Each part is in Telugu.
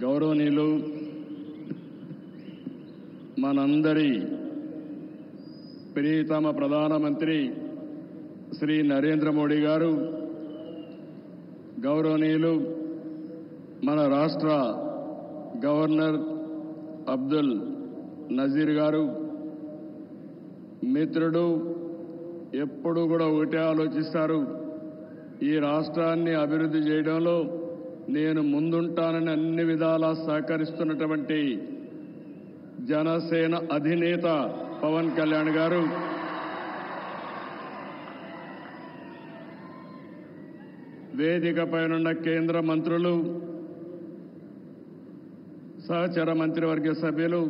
గౌరవనీయులు మనందరి ప్రియతమ ప్రధానమంత్రి శ్రీ నరేంద్ర మోడీ గారు, గౌరవనీయులు మన రాష్ట్ర గవర్నర్ అబ్దుల్ నజీర్ గారు, మిత్రుడు ఎప్పుడు కూడా ఒకటే ఆలోచిస్తారు, ఈ రాష్ట్రాన్ని అభివృద్ధి చేయడంలో నేను ముందుంటానని అన్ని విధాలా సహకరిస్తున్నటువంటి జనసేన అధినేత పవన్ కళ్యాణ్ గారు, వేదికపైనున్న కేంద్ర మంత్రులు, సహచర మంత్రివర్గ సభ్యులు,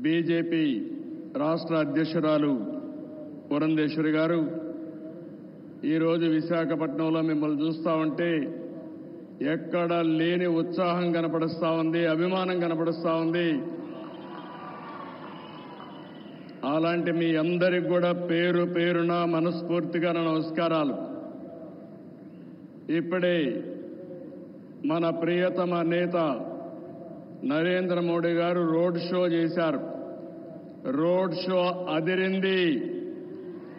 బీజేపీ రాష్ట్ర అధ్యక్షురాలు పురంధేశ్వరి గారు, ఈరోజు విశాఖపట్నంలో మిమ్మల్ని చూస్తూ ఉంటే ఎక్కడ లేని ఉత్సాహం కనపడుస్తూ ఉంది, అభిమానం కనపడుస్తూ ఉంది. అలాంటి మీ అందరికి కూడా పేరు పేరున మనస్ఫూర్తిగా నమస్కారాలు. ఇప్పుడే మన ప్రియతమ నేత నరేంద్ర మోడీ గారు రోడ్ షో చేశారు. రోడ్ షో అదిరింది,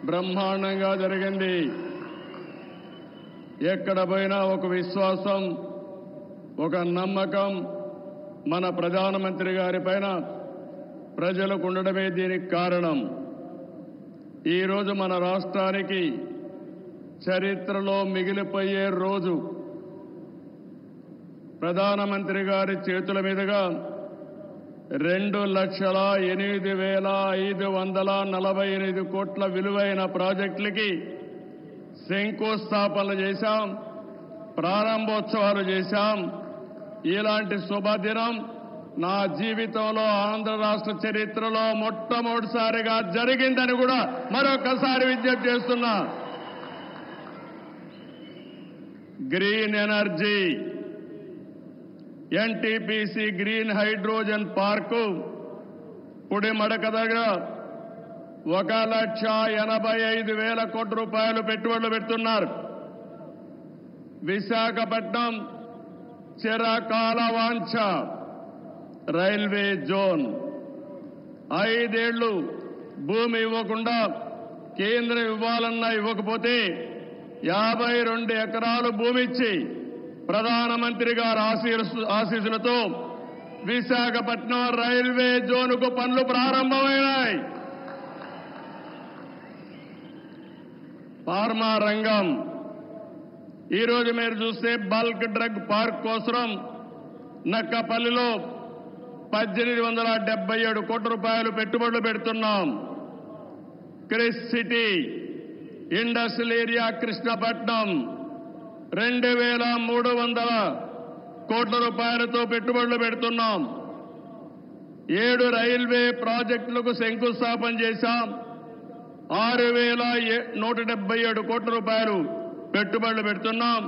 బ్రహ్మాండంగా జరిగింది. ఎక్కడ పోయినా ఒక విశ్వాసం, ఒక నమ్మకం మన ప్రధానమంత్రి గారి పైన ప్రజలకు ఉండడమే దీనికి కారణం. ఈరోజు మన రాష్ట్రానికి చరిత్రలో మిగిలిపోయే రోజు. ప్రధానమంత్రి గారి చేతుల మీదుగా 2,08,548 కోట్ల విలువైన ప్రాజెక్టులకి శంకుస్థాపనలు చేశాం, ప్రారంభోత్సవాలు చేశాం. ఇలాంటి శుభదినం నా జీవితంలో ఆంధ్ర రాష్ట్ర చరిత్రలో మొట్టమొదటిసారిగా జరిగిందని కూడా మరొకసారి విజ్ఞప్తి చేస్తున్నా. Green energy, NTPC green hydrogen park Pudimadaka దగ్గర 1,85,000 కోట్ల రూపాయలు పెట్టుబడులు పెడుతున్నారు. విశాఖపట్నం చిరకాల వాంఛ రైల్వే జోన్ 5 ఏళ్లు భూమి ఇవ్వకుండా కేంద్రం ఇవ్వాలన్నా ఇవ్వకపోతే 52 ఎకరాలు భూమి ఇచ్చి ప్రధానమంత్రి గారి ఆశీస్సులతో విశాఖపట్నం రైల్వే జోన్కు పనులు ప్రారంభమైనాయి. ఫార్మా రంగం ఈరోజు మీరు చూస్తే బల్క్ డ్రగ్ పార్క్ కోసం నక్కపల్లిలో 1,877 కోట్ల రూపాయలు పెట్టుబడులు పెడుతున్నాం. Chris city industrial area Krishnapatnam 2,300 కోట్ల రూపాయలతో పెట్టుబడులు పెడుతున్నాం. 7 రైల్వే ప్రాజెక్టులకు శంకుస్థాపన చేశాం. 6,177 కోట్ల రూపాయలు పెట్టుబడులు పెడుతున్నాం.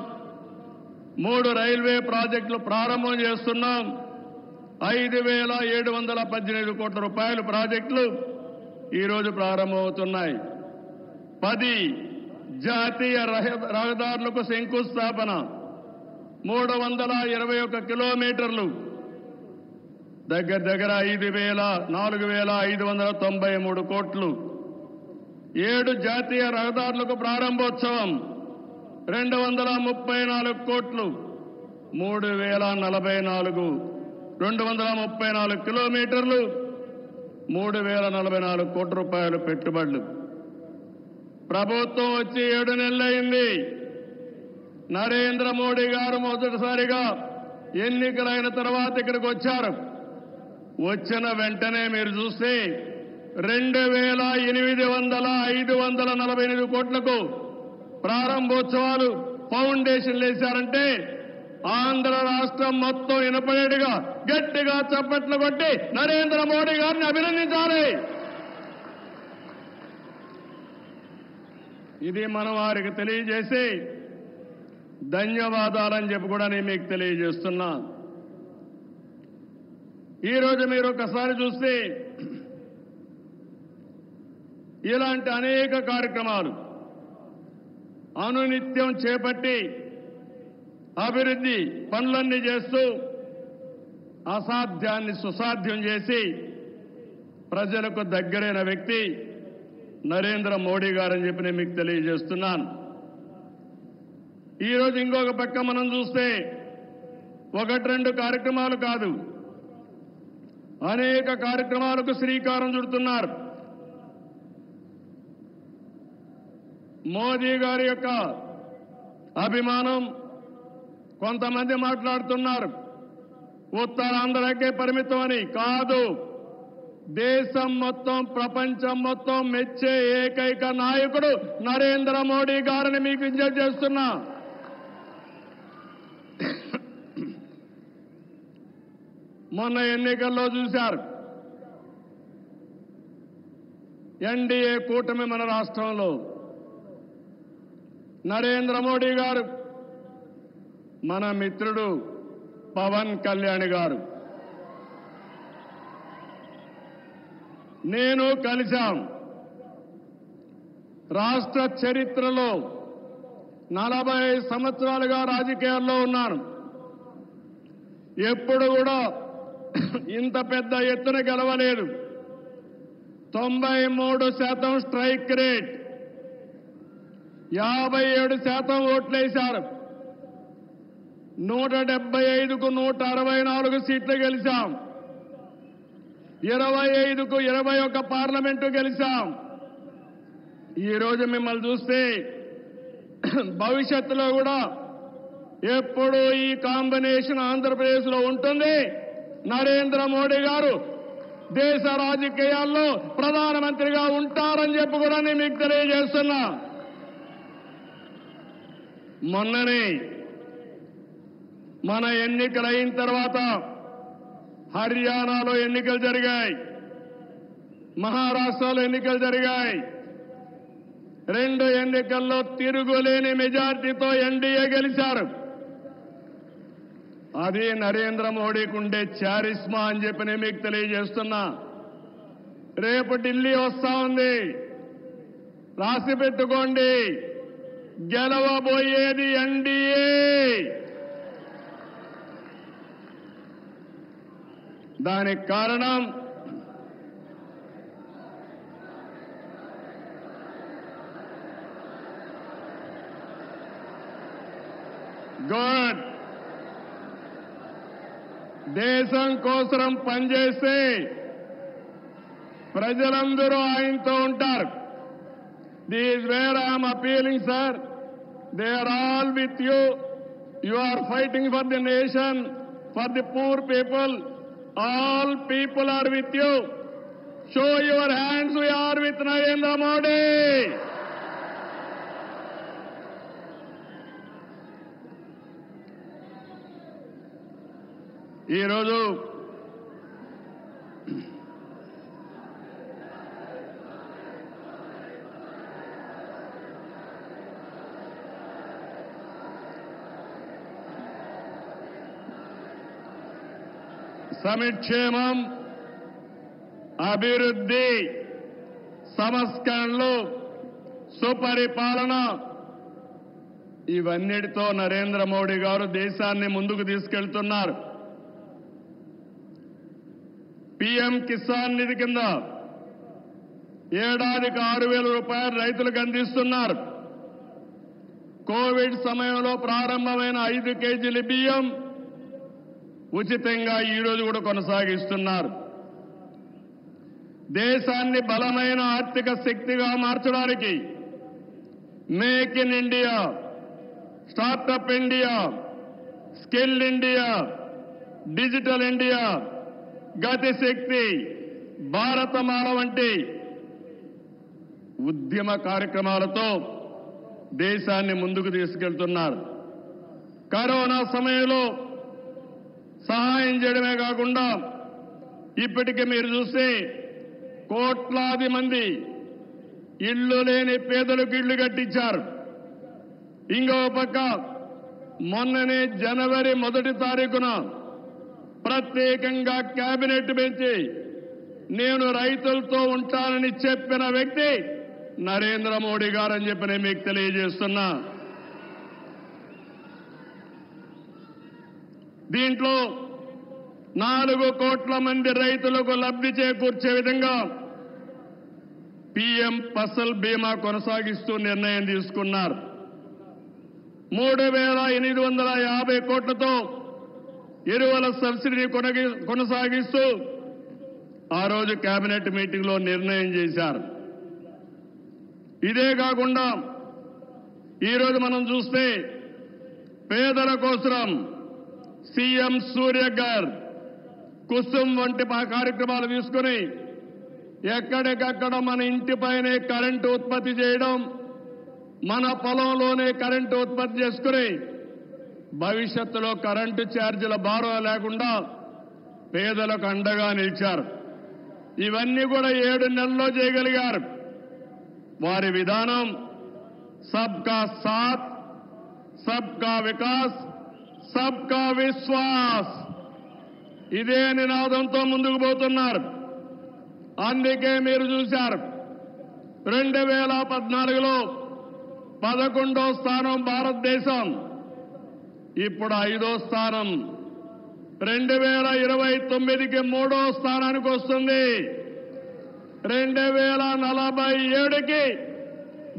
3 రైల్వే ప్రాజెక్టులు ప్రారంభం చేస్తున్నాం. 5,718 కోట్ల రూపాయల ప్రాజెక్టులు ఈరోజు ప్రారంభమవుతున్నాయి. 10 జాతీయ రహదారులకు శంకుస్థాపన, 321 కిలోమీటర్లు, దగ్గర 4,593 కోట్లు. 7 జాతీయ రహదారులకు ప్రారంభోత్సవం, 234 కోట్లు, 234 కిలోమీటర్లు, 3,044 కోట్ల రూపాయలు పెట్టుబడులు. ప్రభుత్వం వచ్చి 7 నెలలైంది. నరేంద్ర మోడీ గారు మొదటిసారిగా ఎన్నికలైన తర్వాత ఇక్కడికి వచ్చారు. వచ్చిన వెంటనే మీరు చూస్తే 2,548 కోట్లకు ప్రారంభోత్సవాలు, ఫౌండేషన్లు వేశారంటే ఆంధ్ర రాష్ట్రం మొత్తం వినపడేట్టుగా గట్టిగా చప్పట్లు కొట్టి నరేంద్ర మోడీ గారిని అభినందించాలి. ఇది మనం వారికి తెలియజేసి ధన్యవాదాలని చెప్పి కూడా నేను మీకు తెలియజేస్తున్నా. ఈరోజు మీరు ఒకసారి చూస్తే ఇలాంటి అనేక కార్యక్రమాలు అనునిత్యం చేపట్టి అభివృద్ధి పనులన్నీ చేస్తూ అసాధ్యాన్ని సుసాధ్యం చేసి ప్రజలకు దగ్గరైన వ్యక్తి నరేంద్ర మోడీ గారని చెప్పి నేను మీకు తెలియజేస్తున్నాను. ఈరోజు ఇంకొక పక్క మనం చూస్తే 1-2 కార్యక్రమాలు కాదు, అనేక కార్యక్రమాలకు శ్రీకారం చుడుతున్నారు. మోదీ గారి యొక్క అభిమానం కొంతమంది మాట్లాడుతున్నారు ఉత్తరాంధ్రకే పరిమితం అని. కాదు, దేశం మొత్తం ప్రపంచం మొత్తం మెచ్చే ఏకైక నాయకుడు నరేంద్ర మోడీ గారిని మీకు విజ్ఞప్తి చేస్తున్నా. మొన్న ఎన్నికల్లో చూశారు, ఎన్డీఏ కూటమి మన రాష్ట్రంలో నరేంద్ర మోడీ గారు, మన మిత్రుడు పవన్ కళ్యాణ్ గారు, నేను కలిశాం. రాష్ట్ర చరిత్రలో 40 సంవత్సరాలుగా రాజకీయాల్లో ఉన్నాను. ఎప్పుడు కూడా ఇంత పెద్ద ఎత్తున గెలవలేదు. 93% స్ట్రైక్ రేట్, 57% ఓట్లేశారు. 175కు 164 సీట్లు గెలిచాం. 25కు 21 పార్లమెంటు గెలిచాం. ఈరోజు మిమ్మల్ని చూస్తే భవిష్యత్తులో కూడా ఎప్పుడు ఈ కాంబినేషన్ ఆంధ్రప్రదేశ్లో ఉంటుంది. నరేంద్ర మోడీ గారు దేశ రాజకీయాల్లో ప్రధానమంత్రిగా ఉంటారని చెప్పి కూడా నేను మీకు తెలియజేస్తున్నా. మొన్ననే మన ఎన్నికలు అయిన తర్వాత హర్యానాలో ఎన్నికలు జరిగాయి, మహారాష్ట్రలో ఎన్నికలు జరిగాయి. 2 ఎన్నికల్లో తిరుగులేని మెజార్టీతో ఎన్డీఏ గెలిచారు. అది నరేంద్ర మోడీకి ఉండే చారిస్మా అని చెప్పి నేను మీకు తెలియజేస్తున్నా. రేపు ఢిల్లీ వస్తా ఉంది, రాసి పెట్టుకోండి. గెలవబోయేది ఎన్డీఏ. దానికి కారణం గుడ్, దేశం కోసం పనిచేస్తే ప్రజలందరూ ఆయనతో ఉంటారు. This where I'm appealing sir, they are all with you. You are fighting for the nation, for the poor people. All people are with you. Show your hands, we are with Narendra Modi. ఈ రోజు సంక్షేమం, అభివృద్ధి, సంస్కరణలు, సుపరిపాలన, ఇవన్నిటితో నరేంద్ర మోడీ గారు దేశాన్ని ముందుకు తీసుకెళ్తున్నారు. పీఎం కిసాన్ నిధి కింద ఏడాదికి 6,000 రూపాయలు రైతులకు అందిస్తున్నారు. కోవిడ్ సమయంలో ప్రారంభమైన 5 కేజీల బియ్యం ఉచితంగా ఈ రోజు కూడా కొనసాగిస్తున్నారు. దేశాన్ని బలమైన ఆర్థిక శక్తిగా మార్చడానికి make in India, startup India, skill India, digital India, Gatishakti, Bharatmala వంటి ఉద్యమ కార్యక్రమాలతో దేశాన్ని ముందుకు తీసుకెళ్తున్నారు. కరోనా సమయంలో సహాయం చేయడమే కాకుండా ఇప్పటికే మీరు చూస్తే కోట్లాది మంది ఇళ్లు లేని పేదలకు ఇళ్లు కట్టించారు. ఇంకో పక్క మొన్ననే జనవరి 1 తారీఖున ప్రత్యేకంగా కేబినెట్ పెంచి నేను రైతులతో ఉంటానని చెప్పిన వ్యక్తి నరేంద్ర మోడీ గారని చెప్పి నేను మీకు తెలియజేస్తున్నా. దీంట్లో 4 కోట్ల మంది రైతులకు లబ్ధి చేకూర్చే విధంగా పీఎం ఫసల్ బీమా కొనసాగిస్తూ నిర్ణయం తీసుకున్నారు. 3,850 కోట్లతో ఎరువుల సబ్సిడీ కొనసాగిస్తూ ఆ రోజు కేబినెట్ మీటింగ్లో నిర్ణయం చేశారు. ఇదే కాకుండా ఈరోజు మనం చూస్తే పేదల కోసం సీఎం సూర్య గారు కుసుమ్ వంటి కార్యక్రమాలు తీసుకుని ఎక్కడికక్కడ మన ఇంటిపైనే కరెంటు ఉత్పత్తి చేయడం, మన పొలంలోనే కరెంటు ఉత్పత్తి చేసుకుని భవిష్యత్తులో కరెంటు ఛార్జీల భారం లేకుండా పేదలకు అండగా నిలిచారు. ఇవన్నీ కూడా 7 నెలల్లో చేయగలిగారు. వారి విధానం సబ్కా సాథ్, సబ్కా వికాస్, సబ్కా విశ్వాస్ ఇదే నినాదంతో ముందుకు పోతున్నారు. అందుకే మీరు చూశారు 2014లో 11వ స్థానం భారతదేశం, ఇప్పుడు 5వ స్థానం. 2029కి 3వ స్థానానికి వస్తుంది. 2047కి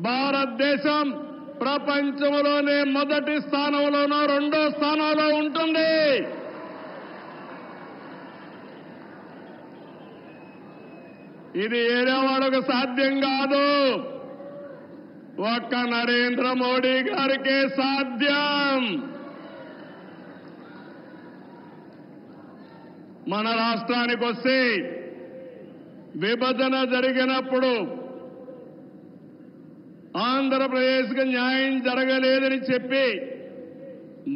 భారతదేశం ప్రపంచంలోనే మొదటి స్థానంలోనో 2వ స్థానంలో ఉంటుంది. ఇది ఏదో వాళ్ళకు సాధ్యం కాదు, ఒక్క నరేంద్ర మోడీ గారికే సాధ్యం. మన రాష్ట్రానికి వస్తే విభజన జరిగినప్పుడు ఆంధ్రప్రదేశ్కి న్యాయం జరగలేదని చెప్పి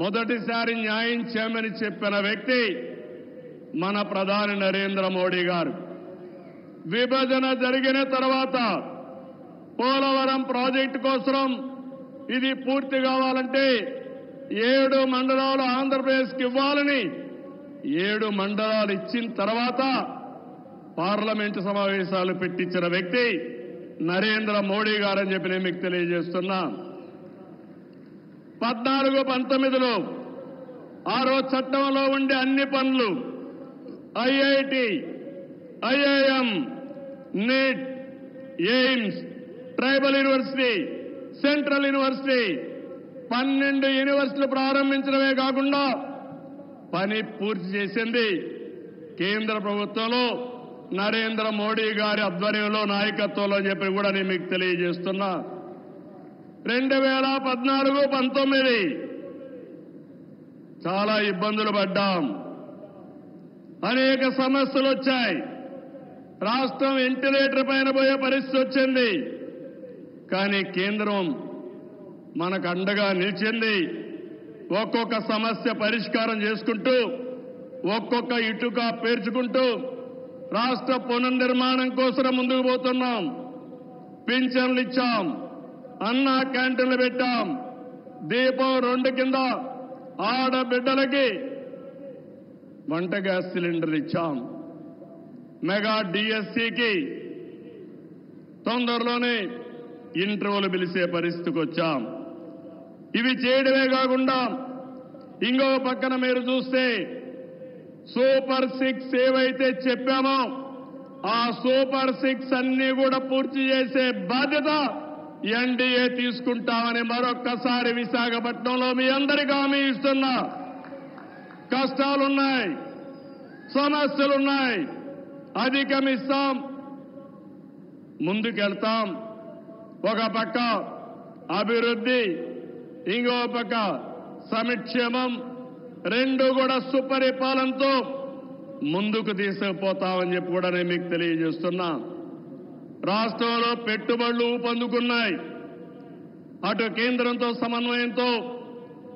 మొదటిసారి న్యాయం చేయమని చెప్పిన వ్యక్తి మన ప్రధాని నరేంద్ర మోడీ గారు. విభజన జరిగిన తర్వాత పోలవరం ప్రాజెక్టు కోసం ఇది పూర్తి కావాలంటే 7 మండలాలు ఆంధ్రప్రదేశ్కి ఇవ్వాలని 7 మండలాలు ఇచ్చిన తర్వాత పార్లమెంటు సమావేశాలు పెట్టించిన వ్యక్తి నరేంద్ర మోడీ గారని చెప్పి నేను మీకు తెలియజేస్తున్నా. 14-19లో ఆ రోజు చట్టంలో ఉండే అన్ని పనులు IIT, IIM, NEET, AIIMS, tribal university, central university 12 యూనివర్సిటీలు ప్రారంభించడమే కాకుండా పని పూర్తి చేసింది కేంద్ర ప్రభుత్వంలో నరేంద్ర మోడీ గారి ఆధ్వర్యంలో నాయకత్వంలో అని చెప్పి కూడా నేను మీకు తెలియజేస్తున్నా. 2014-19 చాలా ఇబ్బందులు పడ్డాం, అనేక సమస్యలు వచ్చాయి. రాష్ట్రం వెంటిలేటర్ పైన పోయే పరిస్థితి వచ్చింది. కానీ కేంద్రం మనకు అండగా నిలిచింది. ఒక్కొక్క సమస్య పరిష్కారం చేసుకుంటూ, ఒక్కొక్క ఇటుక పేర్చుకుంటూ రాష్ట్ర పునర్నిర్మాణం కోసం ముందుకు పోతున్నాం. పింఛన్లు ఇచ్చాం, అన్న క్యాంటీన్లు పెట్టాం, దీపం 2 కింద ఆడబిడ్డలకి వంట గ్యాస్ సిలిండర్లు ఇచ్చాం, మెగా డిఎస్సికి తొందరలోనే ఇంటర్వ్యూలు పిలిచే పరిస్థితికి వచ్చాం. ఇవి చేయడమే కాకుండా ఇంకో పక్కన మీరు చూస్తే సూపర్ 6 ఏవైతే చెప్పామో ఆ సూపర్ 6 అన్ని కూడా పూర్తి చేసే బాధ్యత ఎన్డీఏ తీసుకుంటామని మరొక్కసారి విశాఖపట్నంలో మీ అందరికీ హామీ ఇస్తున్నా. కష్టాలున్నాయి, సమస్యలున్నాయి, అధిగమిస్తాం, ముందుకెళ్తాం. ఒక పక్క అభివృద్ధి, ఇంకో పక్క సంక్షేమం, 2 కూడా సుపరిపాలనతో ముందుకు తీసుకుపోతామని చెప్పి కూడా నేను మీకు తెలియజేస్తున్నా. రాష్ట్రంలో పెట్టుబడులు ఊపందుకున్నాయి. అటు కేంద్రంతో సమన్వయంతో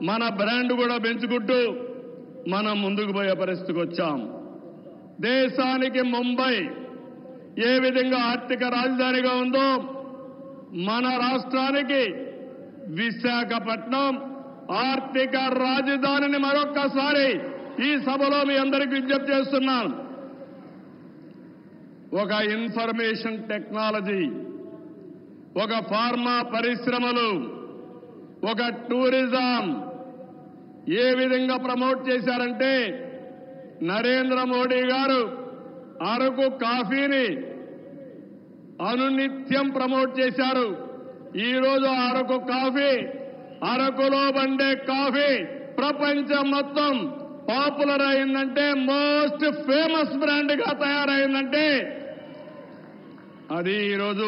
మన బ్రాండ్ కూడా పెంచుకుంటూ మనం ముందుకు పోయే పరిస్థితికి వచ్చాం. దేశానికి ముంబై ఏ విధంగా ఆర్థిక రాజధానిగా ఉందో మన రాష్ట్రానికి విశాఖపట్నం ఆర్థిక రాజధానిని మరొక్కసారి ఈ సభలో మీ అందరికీ విజ్ఞప్తి చేస్తున్నాను. ఒక ఇన్ఫర్మేషన్ టెక్నాలజీ, ఒక ఫార్మా పరిశ్రమలు, ఒక టూరిజం ఏ విధంగా ప్రమోట్ చేశారంటే నరేంద్ర మోడీ గారు అరకు కాఫీని అనునిత్యం ప్రమోట్ చేశారు. ఈ రోజు అరకు కాఫీ, అరకులో బండే కాఫీ ప్రపంచం మొత్తం పాపులర్ అయిందంటే, మోస్ట్ ఫేమస్ బ్రాండ్ గా తయారైందంటే అది ఈరోజు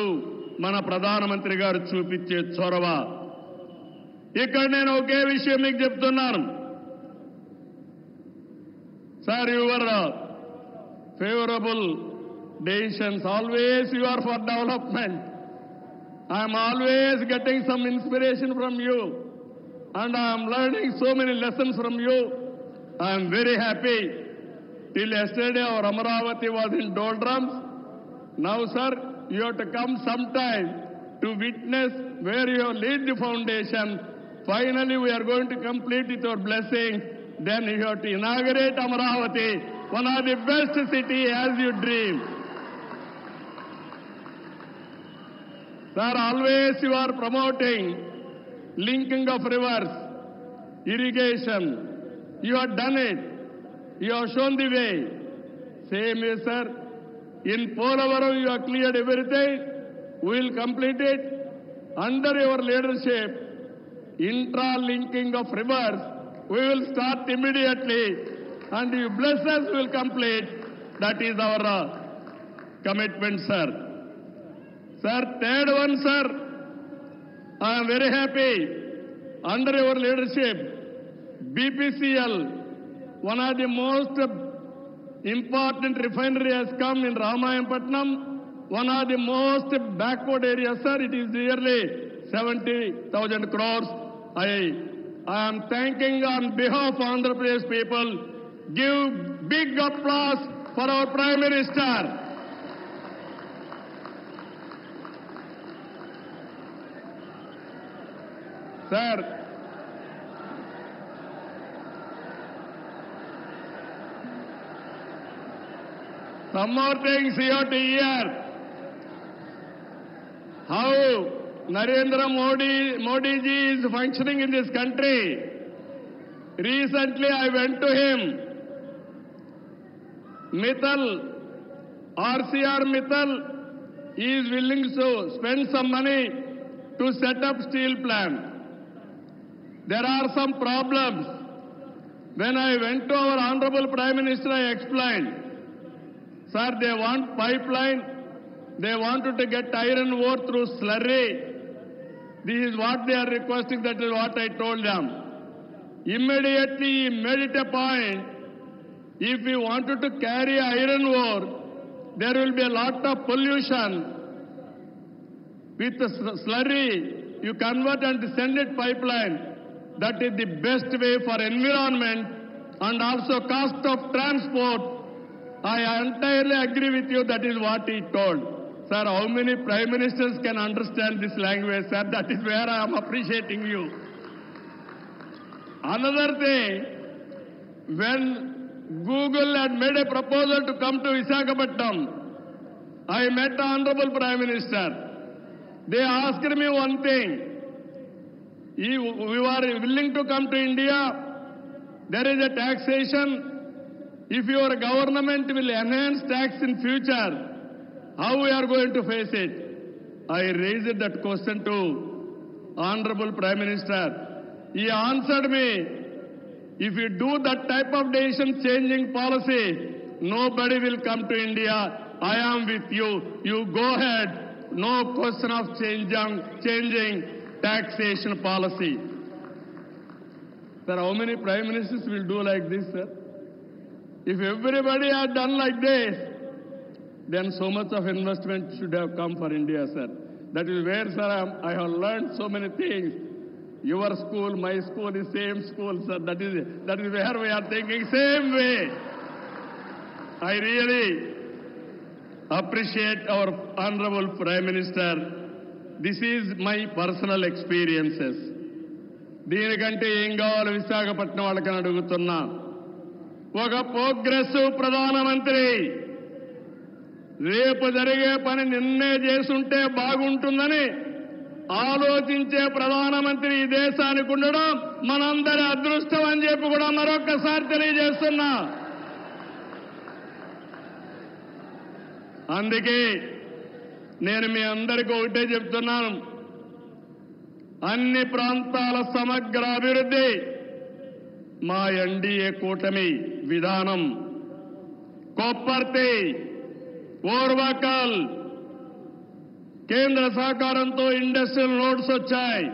మన ప్రధానమంత్రి గారు చూపించే చొరవ. ఇక్కడ నేను ఒకే విషయం మీకు చెప్తున్నాను. Sir, your favourable decisions, always you are for development. I'm always getting some inspiration from you and I am learning so many lessons from you. I am very happy. Till yesterday our Amaravati was in doldrums. Now, sir, you have to come sometime to witness where you have laid the foundation. Finally, we are going to complete with your blessing. Then you have to inaugurate Amaravati, one of the best city as you dream. Sir, always you are promoting linking of rivers, irrigation. You have done it. You have shown the way. Same way, sir. In Polavaram, you have cleared everything. We will complete it. Under your leadership, intra-linking of rivers, we will start immediately. And you bless us, we will complete. That is our commitment, sir. Sir, third one, sir. I am very happy. Under your leadership, BPCL, one of the most important refinery has come in Ramayanpatnam, one of the most backward areas, sir. It is nearly 70,000 crores. I am thanking on behalf of Andhra Pradesh people. Give big applause for our Prime Minister. Sir, some more things you have to hear. How Narendra Modi ji is functioning in this country. Recently I went to him. Mittal, RCR Mittal is willing to spend some money to set up steel plant. There are some problems. When I went to our Honorable Prime Minister, I explained, sir, they want pipeline, they wanted to get iron ore through slurry. This is what they are requesting, that is what I told them. Immediately he made it a point, if we wanted to carry iron ore, there will be a lot of pollution. With the slurry, you convert and send it pipeline. That is the best way for environment and also cost of transport. I entirely agree with you. That is what he told. Sir, how many prime ministers can understand this language, sir? That is where I am appreciating you. Another thing, when Google had made a proposal to come to Visakhapatnam, I met the Honorable Prime Minister. They asked me one thing. We are willing to come to India. There is a taxation. If your government will enhance tax in future, how we are going to face it? I raised that question to Honorable Prime Minister. He answered me, if you do that type of decision changing policy, nobody will come to India. I am with you. You go ahead. No question of changing taxation policy. Sir, how many prime ministers will do like this, sir? If everybody had done like this, then so much of investment should have come for India, sir. That is where, sir, I have learned so many things. Your school, my school is same school, sir. That is where we are thinking same way. I really appreciate our Honorable Prime Minister. This is my personal experiences. దీనికంటే ఏం కావాలి విశాఖపట్నం వాళ్ళకని అడుగుతున్నా. ఒక ప్రోగ్రెసివ్ ప్రధానమంత్రి రేపు జరిగే పని నిన్నే చేసుంటే బాగుంటుందని ఆలోచించే ప్రధానమంత్రి ఈ దేశానికి ఉండడం మనందరి అదృష్టం అని చెప్పి కూడా మరొక్కసారి తెలియజేస్తున్నా. అందుకే నేను మీ అందరికీ ఒకటే చెప్తున్నాను, అన్ని ప్రాంతాల సమగ్ర అభివృద్ధి మా ఎన్డీఏ కూటమి విధానం. కొప్పర్తి, ఓర్వకల్ కేంద్ర సహకారంతో ఇండస్ట్రియల్ నోడ్స్ వచ్చాయి.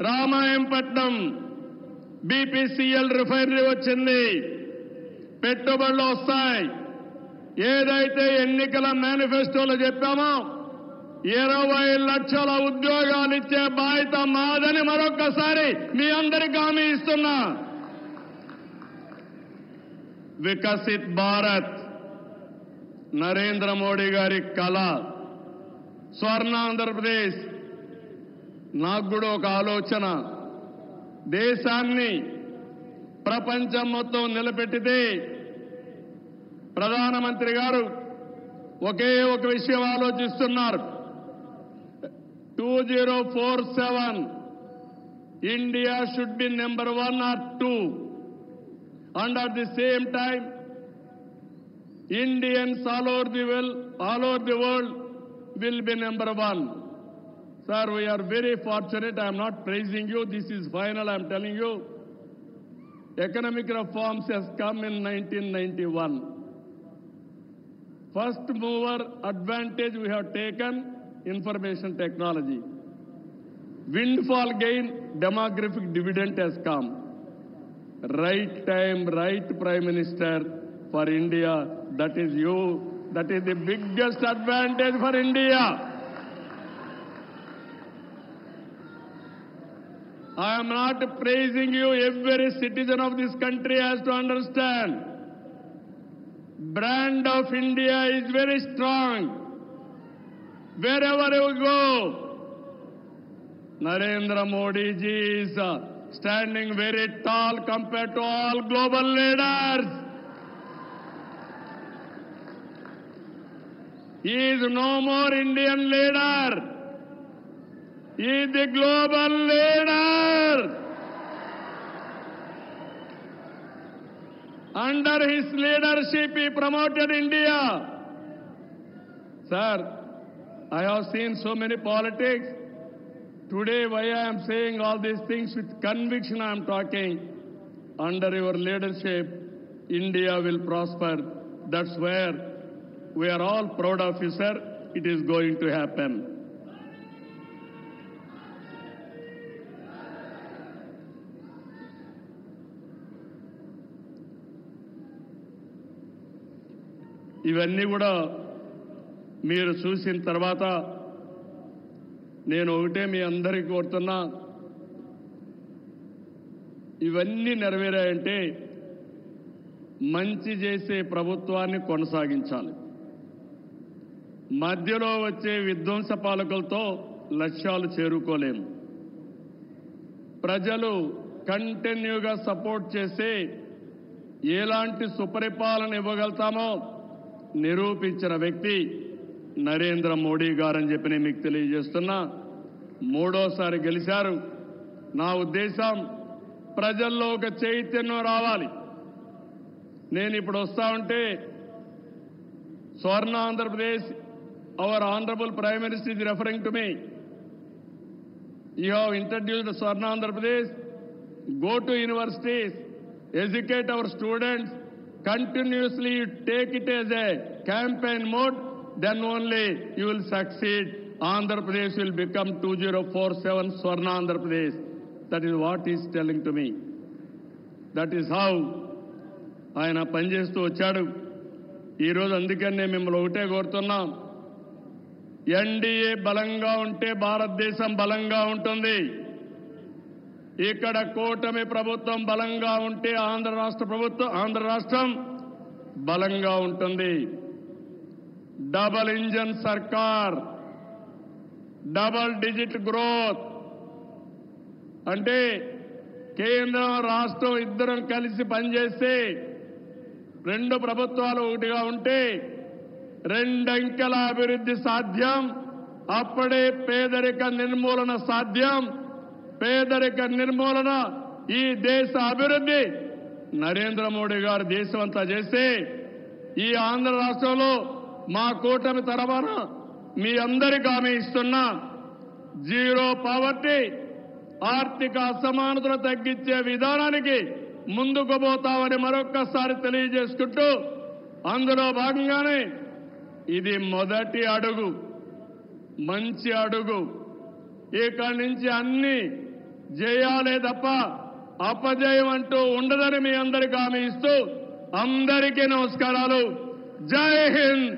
రామాయంపట్నం బీపీసీఎల్ రిఫైనరీ వచ్చింది. పెట్టుబడులు వస్తాయి. ఏదైతే ఎన్నికల మేనిఫెస్టోలో చెప్పామో 20 లక్షల ఉద్యోగాలు ఇచ్చే బాధ్యత మాదని మరొక్కసారి మీ అందరికీ హామీ ఇస్తున్నా. వికసిత్ భారత్ నరేంద్ర మోడీ గారి కళ. స్వర్ణ ఆంధ్రప్రదేశ్ నాకు కూడా ఒక ఆలోచన. దేశాన్ని ప్రపంచం మొత్తం నిలబెట్టితే ప్రధానమంత్రి గారు ఒకే ఒక విషయం ఆలోచిస్తున్నారు. 2047 India should be number 1 or 2, and at the same time Indians all over the world will be number 1. Sir, we are very fortunate. I am not praising you. This is final. I am telling you. Economic reforms has come in 1991. First mover advantage we have taken, information technology. Windfall gain, demographic dividend has come. Right time, right Prime Minister for India. That is you. That is the biggest advantage for India. I am not praising you. Every citizen of this country has to understand. Brand of India is very strong. Wherever you go, Narendra Modi ji is standing very tall compared to all global leaders. He is no more Indian leader. He is the global leader. Under his leadership, he promoted India. Sir, I have seen so many politics. Today, why I am saying all these things with conviction, I am talking. Under your leadership, India will prosper. That's where we are all proud of you, sir. It is going to happen. ఇవన్నీ కూడా మీరు చూసిన తర్వాత నేను ఒకటే మీ అందరికీ కోరుతున్నా, ఇవన్నీ నెరవేరాయంటే మంచి చేసే ప్రభుత్వాన్ని కొనసాగించాలి. మధ్యలో వచ్చే విధ్వంస పాలకులతో లక్ష్యాలు చేరుకోలేము. ప్రజలు కంటిన్యూగా సపోర్ట్ చేసి ఎలాంటి సుపరిపాలన ఇవ్వగలుగుతామో నిరూపించిన వ్యక్తి నరేంద్ర మోడీ గారని చెప్పి నేను మీకు తెలియజేస్తున్నా. మూడోసారి గెలిచారు. నా ఉద్దేశం ప్రజల్లో ఒక చైతన్యం రావాలి. నేను ఇప్పుడు వస్తా ఉంటే స్వర్ణ Andhra Pradesh, our honorable Prime Minister is referring to me. You have introduced Swarna Andhra Pradesh. Go to universities, educate our students, continuously take it as a campaign mode, then only you will succeed. Andhra Pradesh will become 2047 Swarna Andhra Pradesh. That is what he is telling to me. That is how ఆయన పనిచేస్తూ వచ్చాడు. ఈరోజు అందుకనే మిమ్మల్ని ఒకటే కోరుతున్నాం, ఎన్డీఏ బలంగా ఉంటే భారతదేశం బలంగా ఉంటుంది. ఇక్కడ కూటమి ప్రభుత్వం బలంగా ఉంటే ఆంధ్ర రాష్ట్రం బలంగా ఉంటుంది. డబల్ ఇంజన్ సర్కార్, డబల్ డిజిట్ గ్రోత్ అంటే కేంద్రం రాష్ట్రం ఇద్దరం కలిసి పనిచేస్తే, రెండు ప్రభుత్వాలు ఒకటిగా ఉంటే రెండంకెల అభివృద్ధి సాధ్యం. అప్పుడే పేదరిక నిర్మూలన సాధ్యం. పేదరిక నిర్మూలన, ఈ దేశ అభివృద్ధి నరేంద్ర మోడీ గారు దేశమంతా చేస్తే, ఈ ఆంధ్ర రాష్ట్రంలో మా కూటమి తరఫున మీ అందరికీ హామీ ఇస్తున్నా, జీరో పావర్టీ, ఆర్థిక అసమానతలు తగ్గించే విధానానికి ముందుకు పోతామని మరొక్కసారి తెలియజేసుకుంటూ, అందులో భాగంగానే ఇది మొదటి అడుగు, మంచి అడుగు. ఇక్కడి నుంచి అన్ని జయాలే తప్ప అపజయం అంటూ ఉండదని మీ అందరికీ హామీ ఇస్తూ అందరికీ నమస్కారాలు. జై హింద్.